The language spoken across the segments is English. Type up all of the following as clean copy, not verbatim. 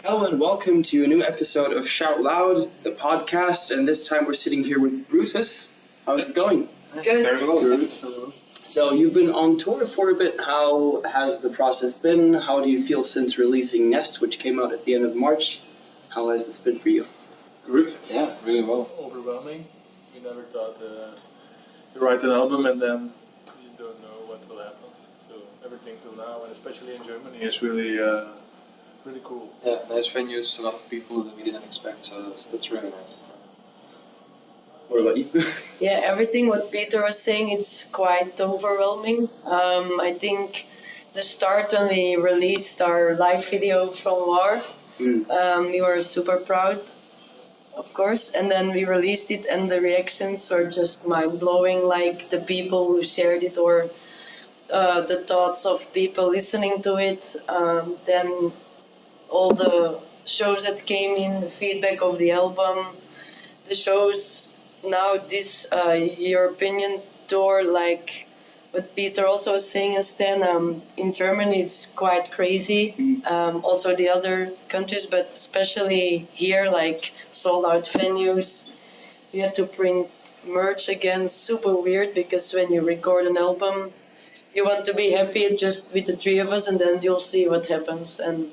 Hello and welcome to a new episode of Shout Loud, the podcast, and this time we're sitting here with Brutus. How's it going? Good. Very well. Good. So you've been on tour for a bit. How has the process been? How do you feel since releasing Nest, which came out at the end of March? How has this been for you? Good. Yeah, really well. Overwhelming. We never thought you write an album and then you don't know what will happen. So everything till now, and especially in Germany, is really really cool. Yeah, nice venues, a lot of people that we didn't expect, so that's really nice. What about you? Yeah, everything what Peter was saying, it's quite overwhelming. I think the start when we released our live video from War, we were super proud, of course, and then we released it and the reactions were just mind-blowing, like the people who shared it or the thoughts of people listening to it, then all the shows that came in, the feedback of the album, the shows now, this European tour, like what Peter also was saying, and Stan, in Germany it's quite crazy, also the other countries, but especially here, like sold out venues. You had to print merch again, super weird, because when you record an album, you want to be happy just with the three of us, and then you'll see what happens. And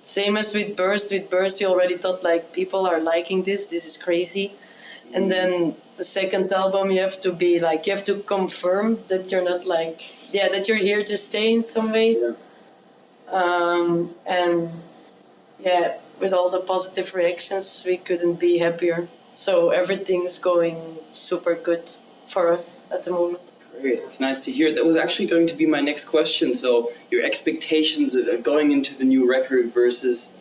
same as with Burst. With Burst, you already thought, like, people are liking this is crazy. And then the second album, you have to be, like, you have to confirm that you're not, like, that you're here to stay in some way. Yeah. And, with all the positive reactions, we couldn't be happier. So everything's going super good for us at the moment. Great, it's nice to hear. That was actually going to be my next question. So your expectations of going into the new record versus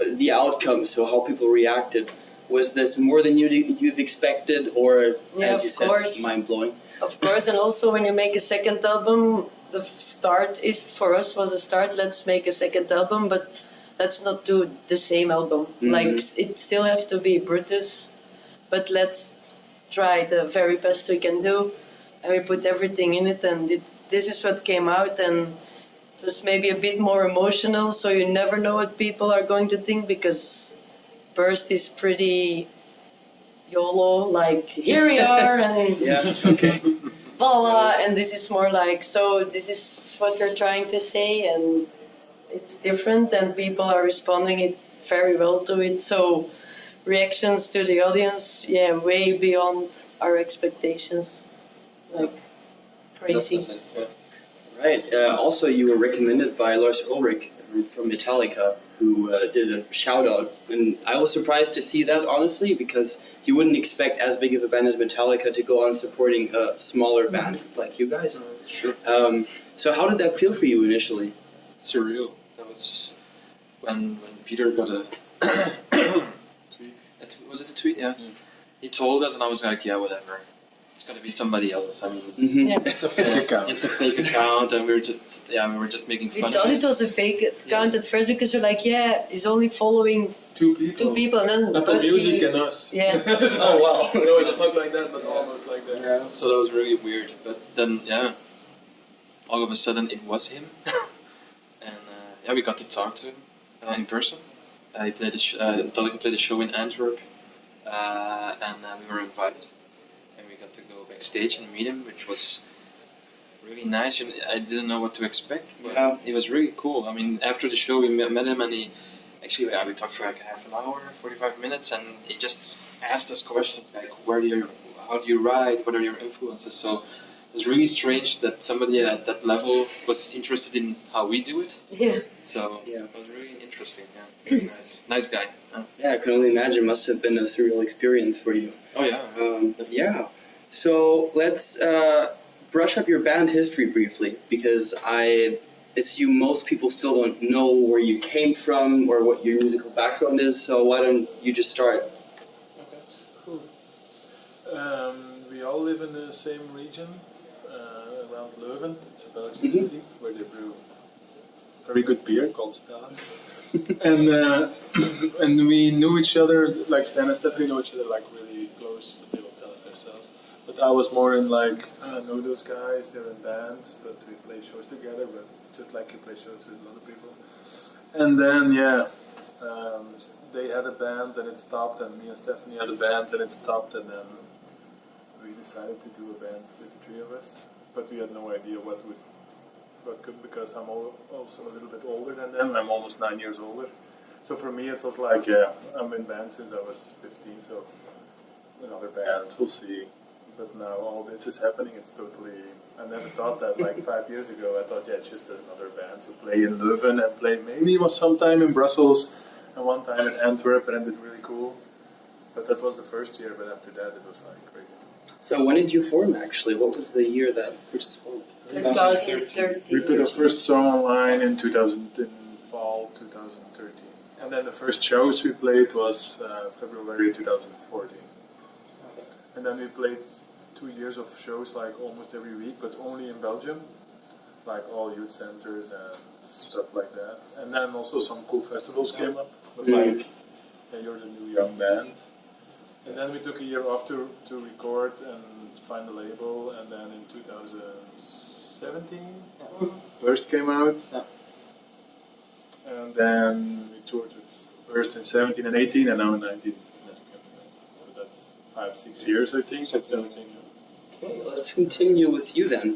the outcome, so how people reacted. Was this more than you've expected, or as you said, mind-blowing? Of course, and also when you make a second album, the start is, for us, was a start. Let's make a second album, but let's not do the same album. Like, it still have to be Brutus, but let's try the very best we can do. And we put everything in it, and this is what came out, and just maybe a bit more emotional, so you never know what people are going to think, because Burst is pretty YOLO, like, here we are, and voila, and this is more like, so this is what you're trying to say, and it's different, and people are responding it very well to it, so reactions to the audience, way beyond our expectations. Like, crazy. Right. Also, you were recommended by Lars Ulrich from Metallica, who did a shout-out. And I was surprised to see that, honestly, because you wouldn't expect as big of a band as Metallica to go on supporting a smaller band like you guys. Sure. So how did that feel for you initially? Surreal. That was when Peter got a tweet. Was it a tweet? Yeah. He told us, and I was like, yeah, whatever. It's gonna be somebody else. I mean, It's a fake account. It's a fake account, and we were just making fun. We thought it was a fake account at first, because we're like, he's only following Two people, and then Apple Music and us. Yeah. Oh, wow. No, it's not like that, but almost like that. Yeah. So that was really weird. But then, all of a sudden it was him, and we got to talk to him in person. He played Metallica played a show in Antwerp, and we were invited. Got to go backstage and meet him, which was really nice. I didn't know what to expect, but it was really cool. I mean, after the show, we met him, and we talked for like half an hour, 45 minutes, and he just asked us questions like, how do you write? What are your influences? So it was really strange that somebody at that level was interested in how we do it. Yeah. So it was really interesting. Yeah, nice, nice guy. Yeah, I can only imagine. Must have been a surreal experience for you. Oh yeah. Yeah. So let's brush up your band history briefly, because I assume most people still don't know where you came from or what your musical background is, so why don't you just start? Okay, cool. We all live in the same region, around Leuven. It's a Belgian city where they brew very good beer called Stella. and we knew each other, like Stan and Stephanie know each other like really close, but they won't tell it themselves. But I was more in like, I know those guys, they're in bands, but we play shows together, but just like you play shows with a lot of people. And then, they had a band and it stopped, and me and Stephanie had a band and it stopped, and then we decided to do a band with the three of us. But we had no idea what could, because I'm also a little bit older than them. I'm almost 9 years older. So for me it was like, yeah, I'm in band since I was 15, so another band, we'll see. But now all this is happening, it's totally... I never thought that like 5 years ago. I thought, yeah, it's just another band to play in Leuven and play maybe it was sometime in Brussels and one time in Antwerp, and it did really cool. But that was the first year, but after that it was like crazy. So when did you form actually? What was the year that Brutus formed? 2013. We put our first song online in fall 2013. And then the first shows we played was February 2014. And then we played 2 years of shows like almost every week, but only in Belgium, like all youth centers and stuff like that. And then also some cool festivals came up, but like, yeah, you're the new young band. And then we took a year off to record and find a label, and then in 2017, Burst came out. And then we toured with Burst in 17 and 18, and now in 19. So that's 5-6 years, I think. So 17. Okay, let's continue with you then.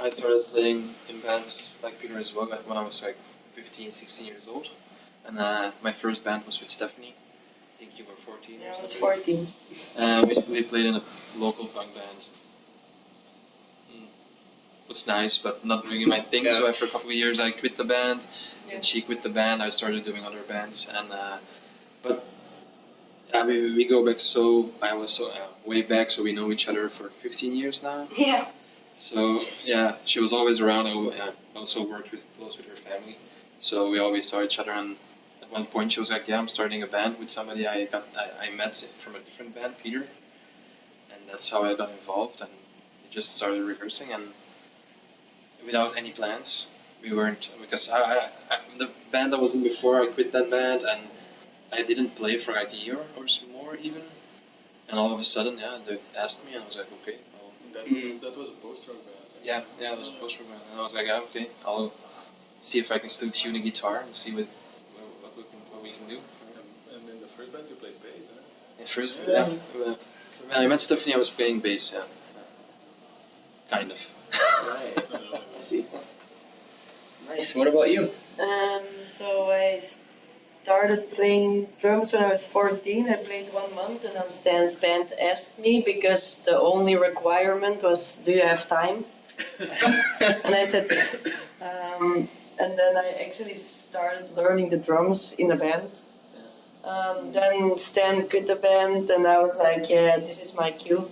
I started playing in bands like Peter as well when I was like 15, 16 years old. And my first band was with Stephanie. I think you were 14 Yeah, or I was something. 14. We played in a local punk band. It was nice, but not really my thing. So after a couple of years, I quit the band, and she quit the band. I started doing other bands, and but we go back I was way back, so we know each other for 15 years now. Yeah. So yeah, she was always around. I also worked close with her family, so we always saw each other. And at one point, she was like, "Yeah, I'm starting a band with somebody I met from a different band, Peter," and that's how I got involved. And we just started rehearsing, and without any plans, we weren't, because the band I was in before, I quit that band, and I didn't play for like a year or some more even. And all of a sudden, yeah, they asked me, and I was like, okay. That was a post-rock band. Yeah, it was a post-rock band. And I was like, yeah, okay, I'll see if I can still tune a guitar and see what we can do. And in the first band you played bass, huh? At first, yeah. When I met Stephanie, I was playing bass, yeah. Kind of. Right. Nice. What about you? So I started playing drums when I was 14. I played 1 month, and then Stan's band asked me, because the only requirement was, do you have time? And I said yes. And then I actually started learning the drums in the band. Then Stan quit the band, and I was like, yeah, this is my cue.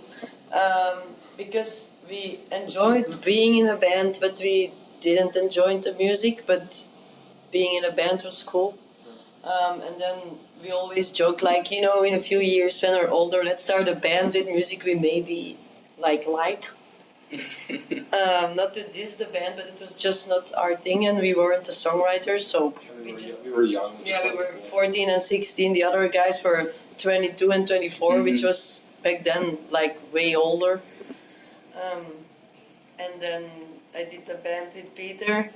Because we enjoyed being in a band, but we didn't enjoy the music, but being in a band was cool. And then we always joke, like, in a few years when we're older, let's start a band with music we maybe like. Not to diss the band, but it was just not our thing, and we weren't the songwriters, so we were young. Yeah, we were 14 and 16. The other guys were 22 and 24, which was back then like way older. And then I did the band with Peter,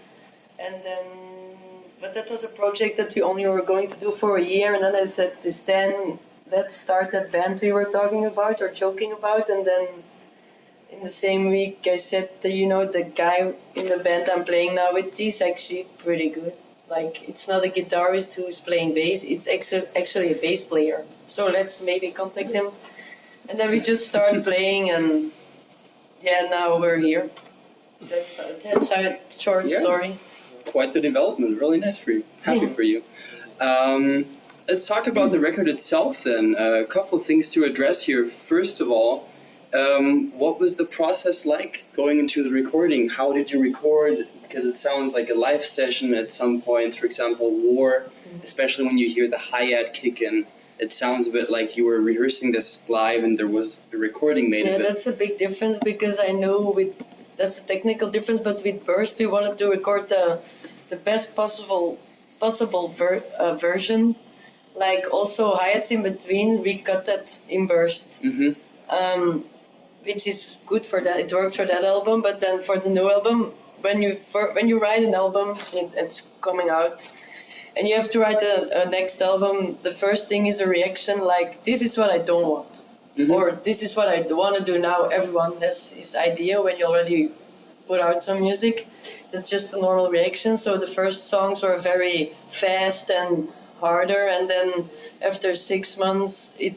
but that was a project that we only were going to do for a year, and then I said to Stan, let's start that band we were talking about or joking about, and then in the same week I said, the guy in the band I'm playing now with, he's actually pretty good. Like, it's not a guitarist who's playing bass, it's actually a bass player. So let's maybe contact him. And then we just started playing, and yeah, now we're here. That's a short story. Quite the development. Really nice for you. Happy for you. Let's talk about the record itself then. A couple of things to address here. First of all, what was the process like going into the recording? How did you record? Because it sounds like a live session at some points. For example, War, especially when you hear the hi-hat kick in, it sounds a bit like you were rehearsing this live and there was a recording made of it. Yeah, that's a big difference, because I know that's a technical difference, but with Burst we wanted to record the best possible version. Like, also hi-hats in between, we cut that in Burst. Which is good for that. It worked for that album, but then for the new album, when you write an album, it's coming out, and you have to write a next album. The first thing is a reaction like, this is what I don't want. Or this is what I want to do now. Everyone has his idea when you already put out some music. That's just a normal reaction. So the first songs were very fast and harder, and then after 6 months it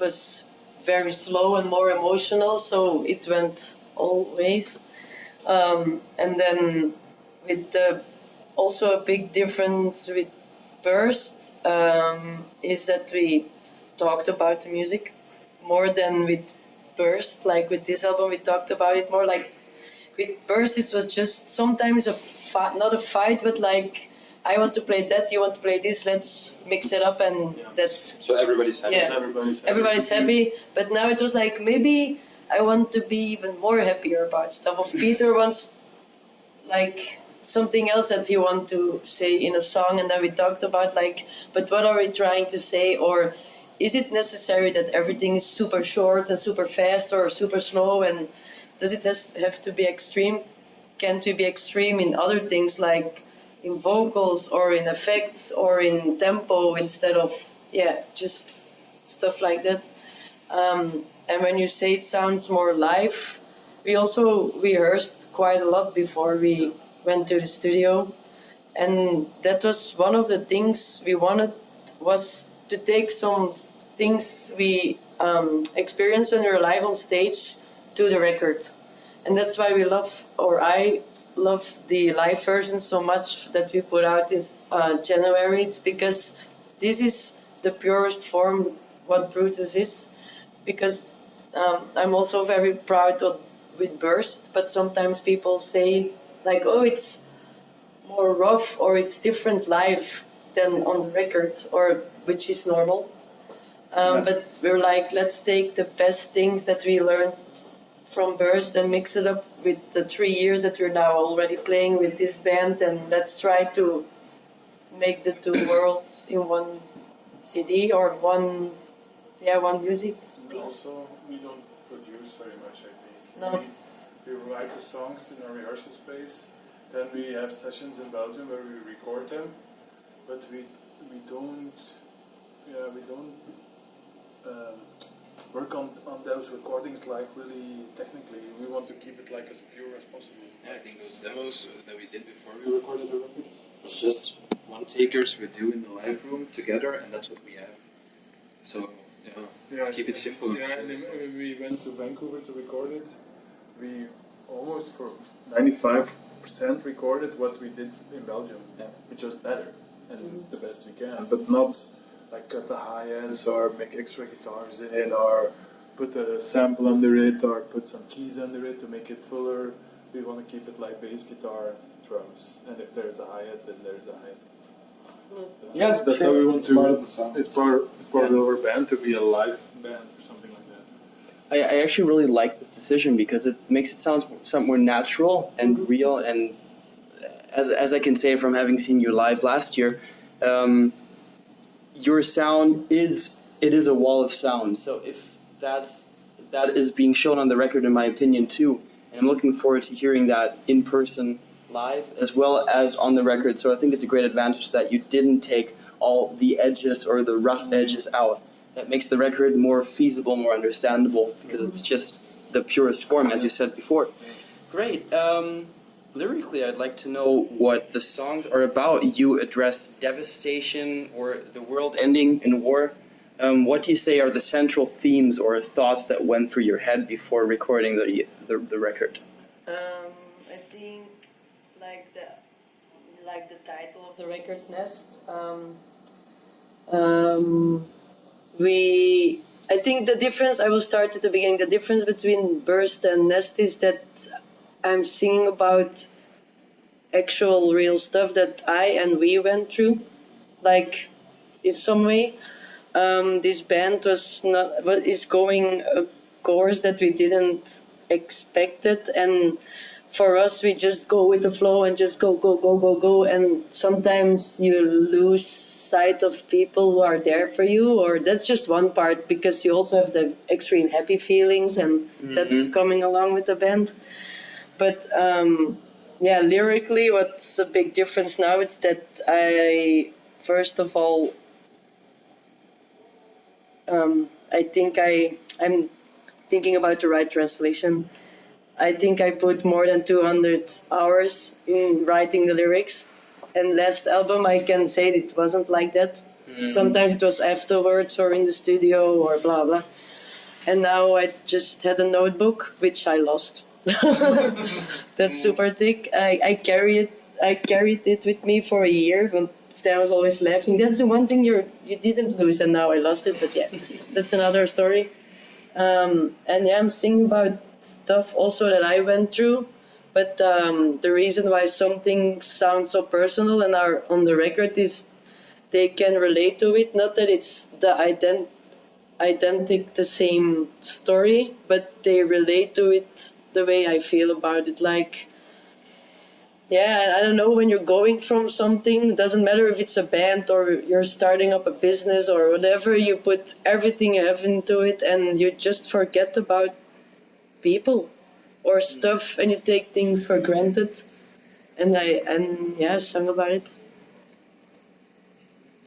was very slow and more emotional, so it went all ways. And then with also a big difference with Burst is that we talked about the music more than with Burst. Like with this album we talked about it more. Like with Burst it was just sometimes not a fight, but like, I want to play that, you want to play this, let's mix it up, and that's... So everybody's happy. Yeah, everybody's happy. But now it was like, maybe I want to be even more happier about stuff. Of Peter wants like something else that he wants to say in a song, and then we talked about like, but what are we trying to say, or is it necessary that everything is super short and super fast or super slow, and does it have to be extreme? Can't we be extreme in other things like in vocals or in effects or in tempo instead of, just stuff like that. And when you say it sounds more live, we also rehearsed quite a lot before we went to the studio. And that was one of the things we wanted, was to take some things we experienced when we were live on stage to the record. And that's why I love the live version so much that we put out in January. It's because this is the purest form what Brutus is. Because I'm also very proud with Burst, but sometimes people say like, oh, it's more rough or it's different live than on the record, or which is normal. But we're like, let's take the best things that we learned from Burst and mix it up with the 3 years that we're now already playing with this band, and let's try to make the two worlds in one CD or one music. Also, we don't produce very much, I think. No. We write the songs in our rehearsal space, then we have sessions in Belgium where we record them, but we don't work on those recordings like really technically. We want to keep it like as pure as possible. Yeah, I think those demos that we did before we recorded the record was just one takers we do in the live room together, and that's what we have. So keep it simple. Yeah, and then when we went to Vancouver to record it, we almost for 95% recorded what we did in Belgium, which was better and the best we can, but not like cut the high ends or make extra guitars in or put a sample under it or put some keys under it to make it fuller. We want to keep it like bass guitar, drums, and if there's a hi-hat, then there's a hi-hat. That's how we want to. It's part of our band to be a live band or something like that. I actually really like this decision because it makes it sound more natural and real. And as I can say from having seen you live last year, your sound is a wall of sound. So if that is being shown on the record, in my opinion, too. And I'm looking forward to hearing that in person live as well as on the record. So I think it's a great advantage that you didn't take all the edges or the rough edges out. That makes the record more feasible, more understandable, because it's just the purest form, as you said before. Great. Lyrically, I'd like to know what the songs are about. You address devastation or the world ending in war. What do you say are the central themes or thoughts that went through your head before recording the record? I think like the title of the record, Nest. I think the difference, I will start at the beginning, the difference between Burst and Nest is that I'm singing about actual real stuff that I and we went through, like in some way. This band is going a course that we didn't expect it, and for us we just go with the flow and just go, and sometimes you lose sight of people who are there for you, or that's just one part, because you also have the extreme happy feelings, and that's coming along with the band. But lyrically, what's a big difference now is that I first of all, I think I'm thinking about the right translation. I think I put more than 200 hours in writing the lyrics. And last album, I can say it wasn't like that. Sometimes it was afterwards or in the studio or blah, blah. And now I just had a notebook, which I lost. That's super thick. I carried it with me for a year. When Stan was always laughing. That's the one thing you didn't lose, and now I lost it. But yeah, that's another story. And yeah, I'm thinking about stuff also that I went through. But the reason why something sounds so personal and are on the record is they can relate to it. Not that it's the identical the same story, but they relate to it the way I feel about it. Like, yeah, I don't know, when you're going from something, it doesn't matter if it's a band or you're starting up a business or whatever, you put everything you have into it and you just forget about people or stuff and you take things for granted. And I sung about it.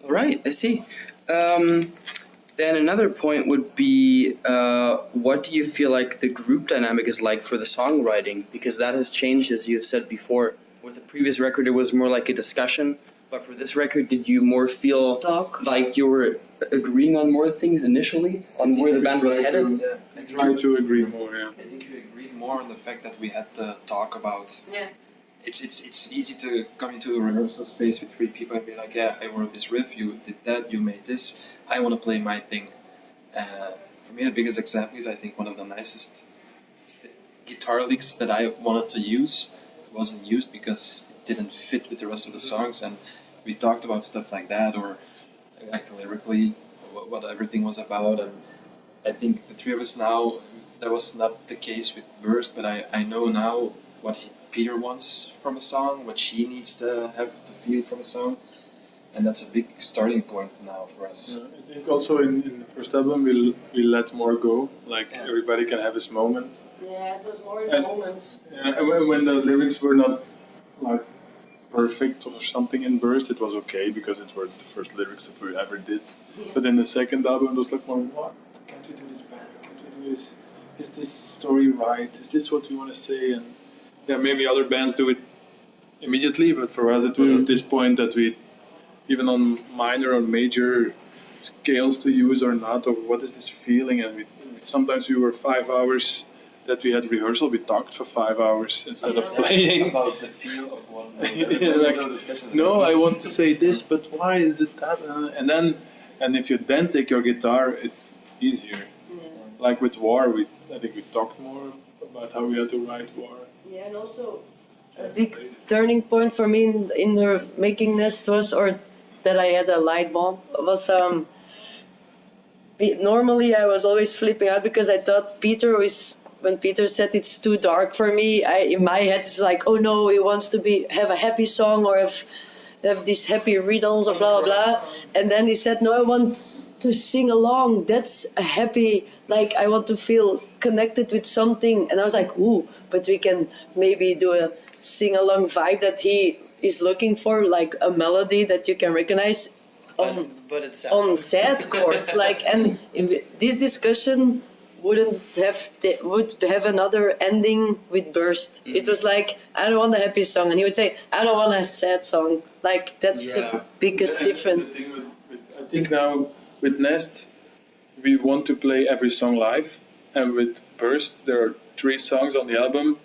All right, I see. Then another point would be, what do you feel like the group dynamic is like for the songwriting? Because that has changed, as you've said before. With the previous record, it was more like a discussion. But for this record, did you more feel like you were agreeing on more things initially, on where the band was headed? I try to agree more, yeah. I think you agreed more on the fact that we had to talk about... Yeah. It's easy to come into a rehearsal space with 3 people and be like, yeah, I wrote this riff, you did that, you made this, I want to play my thing. For me, the biggest example is, I think, one of the nicest guitar licks that I wanted to use wasn't used because it didn't fit with the rest of the songs, and we talked about stuff like that, or like lyrically, what everything was about, and I think the 3 of us now, that was not the case with Burst, but I know now what Peter wants from a song, what she needs to have to feel from a song, and that's a big starting point now for us. I think also in the first album we let more go, like everybody can have his moment. Yeah, it was more the moments. Yeah, and when the lyrics were not like perfect or something in Burst, it was okay because it were the first lyrics that we ever did. Yeah. But in the second album, it was like more, what? Can't we do this better? Can't we do this? Is this story right? Is this what we want to say? And yeah, maybe other bands do it immediately, but for us it was at this point that we, even on minor or major scales to use or not, or what is this feeling, and sometimes we were 5 hours that we had rehearsal, we talked for 5 hours instead of playing. About the feel of one. No, I want to say this, but why is it that? And if you then take your guitar, it's easier. Yeah. Like with War, I think we talked more about how we had to write War. Yeah, and also a big turning point for me in the making Nest was, or that I had a light bulb, was normally I was always flipping out because I thought when Peter said it's too dark for me, in my head it's like, oh no, he wants to have a happy song or have these happy riddles or blah blah blah. And then he said, no, I want to sing along. That's a happy, like I want to feel connected with something. And I was like, ooh, but we can maybe do a sing along vibe that he is looking for, like a melody that you can recognize but it's sad. On sad chords. Like, and this discussion would have another ending with Burst. It was like, I don't want a happy song, and he would say, I don't want a sad song. Like, that's the biggest difference. The thing I think now with Nest, we want to play every song live, and with Burst, there are 3 songs on the album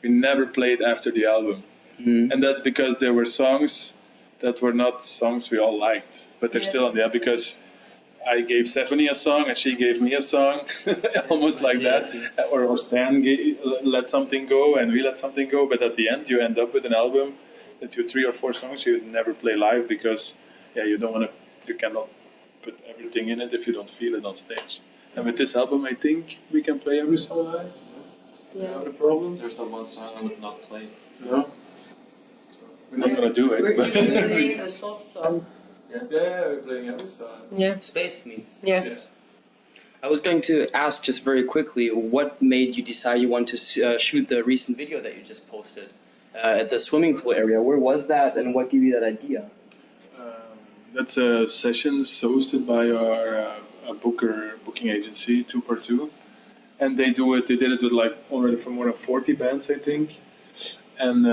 we never played after the album. And that's because there were songs that were not songs we all liked, but they're still on the album because I gave Stephanie a song and she gave me a song, almost like that. Or Stan let something go and we let something go, but at the end you end up with an album that you 3 or 4 songs you never play live because you cannot put everything in it if you don't feel it on stage. And with this album I think we can play every song live without a problem. There's not one song I would not play. No. We're not going to do it. We're playing a soft song. Yeah, we're playing every song. Yeah. Space me. Yeah. Yes. I was going to ask just very quickly, what made you decide you want to shoot the recent video that you just posted at the swimming pool area? Where was that and what gave you that idea? That's sessions hosted by our booking agency, 2x2, and they do it. They did it with like already for more than 40 bands, I think. And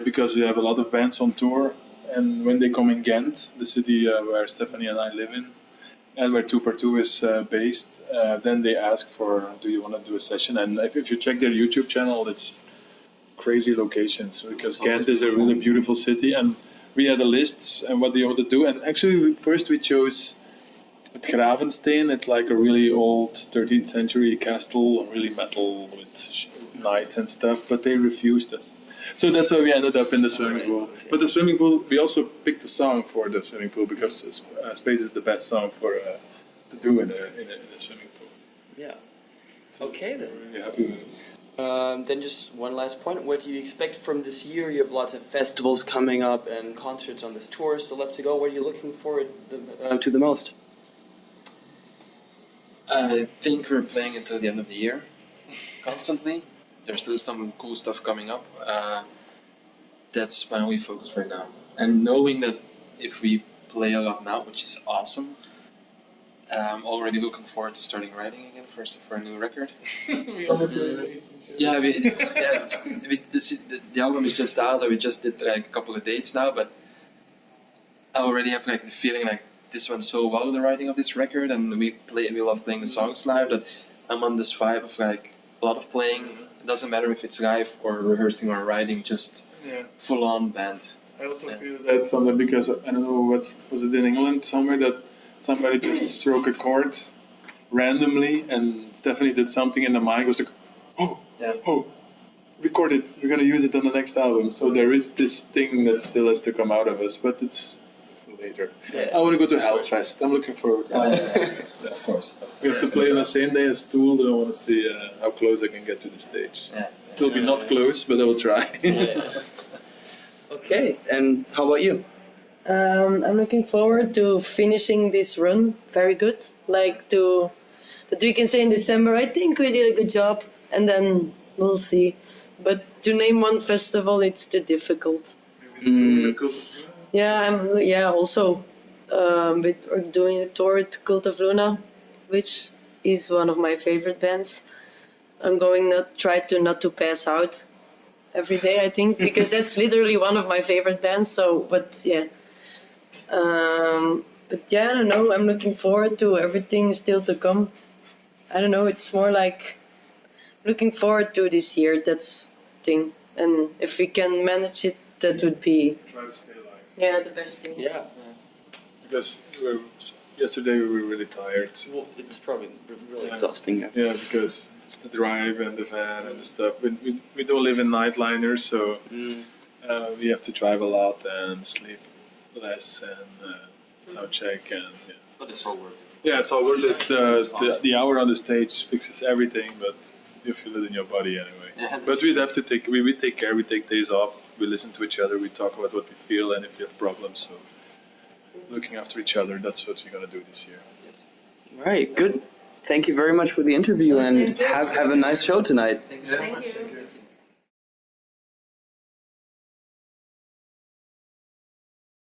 because we have a lot of bands on tour, and when they come in Ghent, the city where Stephanie and I live in, and where 2x2 is based, then they ask for, do you want to do a session? And if you check their YouTube channel, it's crazy locations, because Ghent is a really beautiful city, and we had a list and what do you want to do. And actually, first we chose Gravenstein. It's like a really old 13th century castle, really metal with knights and stuff, but they refused us. So that's why we ended up in the swimming pool. But the swimming pool, we also picked a song for the swimming pool, because Space is the best song for to do in a swimming pool. Yeah. Okay then. We're really happy with it. Then just one last point. What do you expect from this year? You have lots of festivals coming up and concerts on this tour still left to go. What are you looking forward to the most? I think we're playing until the end of the year, constantly. There's still some cool stuff coming up. That's my only focus right now. And knowing that if we play a lot now, which is awesome, I'm already looking forward to starting writing again for a new record. Yeah, the album is just out. We just did like a couple of dates now, but I already have like the feeling like this went so well, the writing of this record, and we love playing the songs live, that I'm on this vibe of like a lot of playing. It doesn't matter if it's live or rehearsing or writing, just full on band. I also feel that somewhere, because I don't know, what was it in England somewhere, that somebody just struck a chord randomly, and Stephanie did something in the mic, was like, oh, record it, we're going to use it on the next album. So there is this thing that still has to come out of us, but it's for later. Yeah. I want to go to Hellfest. I'm looking forward to that. Of course. We have to play on the same day as Tool. I want to see how close I can get to the stage. Yeah. It will be not close, but I will try. Okay, and how about you? I'm looking forward to finishing this run very good. Like that we can say in December, I think we did a good job, and then we'll see. But to name one festival, it's too difficult. Yeah, also we're doing a tour with Cult of Luna, which is one of my favorite bands. I'm going to try not to pass out every day, I think, because that's literally one of my favorite bands. So, but yeah, I don't know. I'm looking forward to everything still to come. I don't know. It's more like looking forward to this year. That's thing, and if we can manage it, that would be Try to stay alive. yeah the best thing. Yeah. Because yesterday we were really tired. Well, it's probably really exhausting. Yeah, because it's the drive and the van and the stuff. We don't live in nightliners, so we have to drive a lot and sleep less and sound check and But it's all worth it. yeah, it's all worth it. The hour on the stage fixes everything, but you feel it in your body anyway. Yeah, But we'd have to we take care. We take days off. We listen to each other. We talk about what we feel and if we have problems. So looking after each other, that's what we're gonna do this year. Yes. All right, good. Thank you very much for the interview, and have a nice show tonight. Thank you very much.